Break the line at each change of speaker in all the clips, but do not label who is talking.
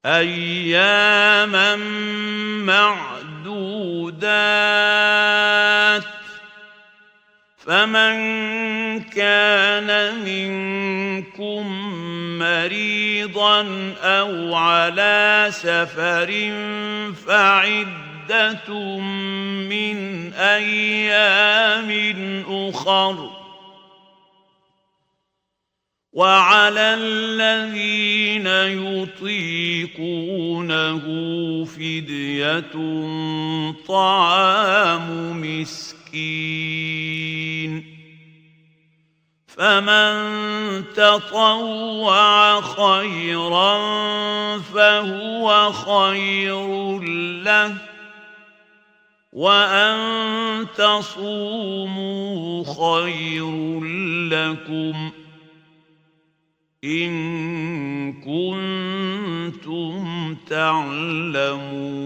أياما معدودات فمن كان منكم مريضا أو على سفر فعدة من أيام أخر وعلى الذين يطيقونه فدية طعام مسكين فمن تطوع خيرا فهو خير له وأن تصوموا خير لكم إن كنتم تعلمون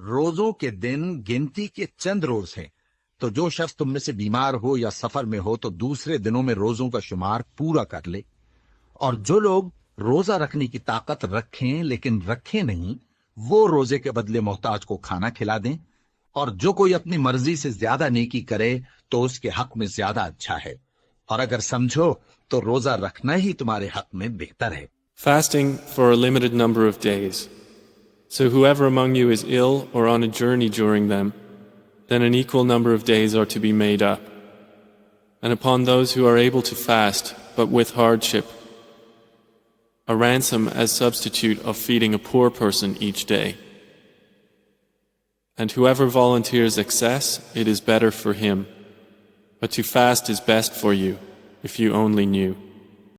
रोजों के दिन गिनती के चंद रोज हैं, तो जो शख्स तुम में से बीमार हो या सफर में हो तो दूसरे दिनों में रोजों का शुमार पूरा कर ले। और जो लोग रोजा रखने की ताकत रखें लेकिन रखें नहीं, वो रोजे के बदले मोहताज को खाना खिला दें। और जो कोई अपनी मर्जी से ज्यादा नेकी करे तो उसके हक में ज्यादा अच्छा है। और अगर समझो तो रोजा रखना ही तुम्हारे हक में बेहतर है।
Fasting for a limited number of days. So whoever among you is ill or on a journey during them, then an equal number of days are to be made up. And upon those who are able to fast, but with hardship, a ransom as substitute of feeding a poor person each day. And whoever volunteers excess, it is better for him. But to fast is best for you, if you only knew.